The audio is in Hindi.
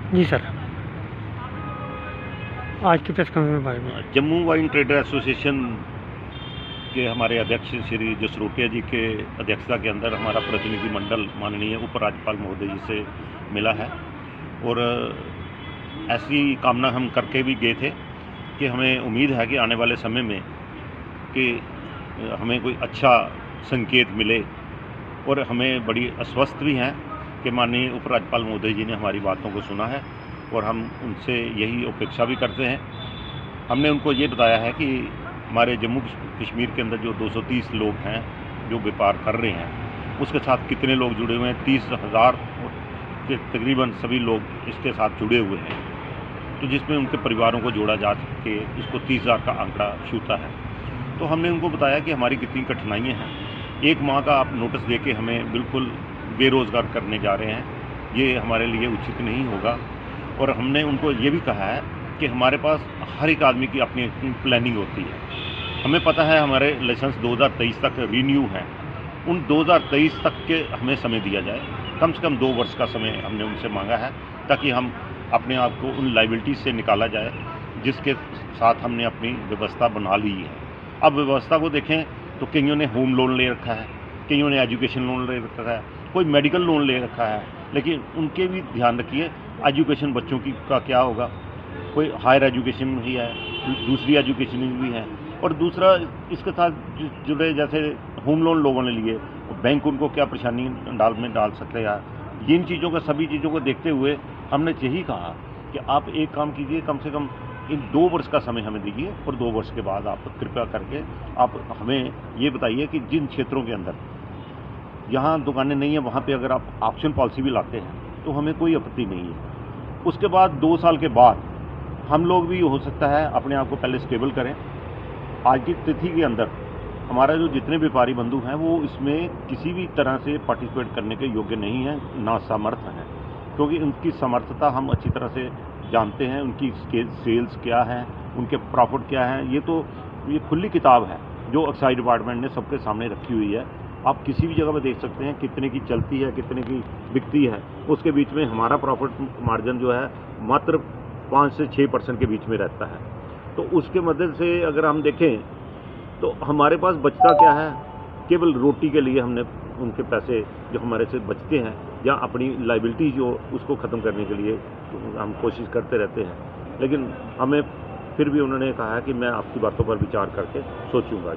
जी सर, आज की प्रेस कॉन्फ्रेंस के बारे में। जम्मू वाइन ट्रेडर एसोसिएशन के हमारे अध्यक्ष श्री जसरोटिया जी के अध्यक्षता के अंदर हमारा प्रतिनिधि मंडल माननीय उपराज्यपाल महोदय जी से मिला है और ऐसी कामना हम करके भी गए थे कि हमें उम्मीद है कि आने वाले समय में कि हमें कोई अच्छा संकेत मिले और हमें बड़ी आश्वस्त भी हैं कि माननीय उपराज्यपाल महोदय जी ने हमारी बातों को सुना है और हम उनसे यही अपेक्षा भी करते हैं। हमने उनको ये बताया है कि हमारे जम्मू कश्मीर के अंदर जो 230 लोग हैं जो व्यापार कर रहे हैं उसके साथ कितने लोग जुड़े हुए हैं, 30,000 के तकरीबन सभी लोग इसके साथ जुड़े हुए हैं, तो जिसमें उनके परिवारों को जोड़ा जा के इसको 30,000 का आंकड़ा छूता है। तो हमने उनको बताया कि हमारी कितनी कठिनाइयाँ हैं, एक माह का आप नोटिस दे के हमें बिल्कुल बेरोज़गार करने जा रहे हैं, ये हमारे लिए उचित नहीं होगा। और हमने उनको ये भी कहा है कि हमारे पास हर एक आदमी की अपनी अपनी प्लानिंग होती है। हमें पता है हमारे लाइसेंस 2023 तक रीन्यू हैं, उन 2023 तक के हमें समय दिया जाए, कम से कम 2 वर्ष का समय हमने उनसे मांगा है ताकि हम अपने आप को उन लाइबिलिटीज़ से निकाला जाए जिसके साथ हमने अपनी व्यवस्था बना ली है। अब व्यवस्था को देखें तो कईयों ने होम लोन ले रखा है, कईयों ने एजुकेशन लोन ले रखा है, कोई मेडिकल लोन ले रखा है, लेकिन उनके भी ध्यान रखिए एजुकेशन बच्चों की का क्या होगा। कोई हायर एजुकेशन भी है, दूसरी एजुकेशन भी है, और दूसरा इसके साथ जुड़े जैसे होम लोन लोगों ने लिए, बैंक उनको क्या परेशानी डाल सकते हैं। इन चीज़ों का सभी चीज़ों को देखते हुए हमने यही कहा कि आप एक काम कीजिए, कम से कम इन 2 वर्ष का समय हमें दीजिए और 2 वर्ष के बाद आप कृपया करके आप हमें ये बताइए कि जिन क्षेत्रों के अंदर यहाँ दुकानें नहीं है वहाँ पे अगर आप ऑप्शन पॉलिसी भी लाते हैं तो हमें कोई आपत्ति नहीं है। उसके बाद 2 साल के बाद हम लोग भी हो सकता है अपने आप को पहले स्टेबल करें। आज की तिथि के अंदर हमारा जो जितने व्यापारी बंधु हैं वो इसमें किसी भी तरह से पार्टिसिपेट करने के योग्य नहीं हैं, ना समर्थ हैं, क्योंकि उनकी समर्थता हम अच्छी तरह से जानते हैं, उनकी सेल्स क्या है, उनके प्रॉफिट क्या हैं, ये खुली किताब है जो एक्साइज डिपार्टमेंट ने सबके सामने रखी हुई है। आप किसी भी जगह पर देख सकते हैं कितने की चलती है, कितने की बिकती है, उसके बीच में हमारा प्रॉफिट मार्जिन जो है मात्र 5 से 6% के बीच में रहता है। तो उसके मदद से अगर हम देखें तो हमारे पास बचता क्या है, केवल रोटी के लिए हमने उनके पैसे जो हमारे से बचते हैं या अपनी लाइबिलिटी जो उसको ख़त्म करने के लिए हम कोशिश करते रहते हैं। लेकिन हमें फिर भी उन्होंने कहा है कि मैं आपकी बातों पर विचार करके सोचूंगा।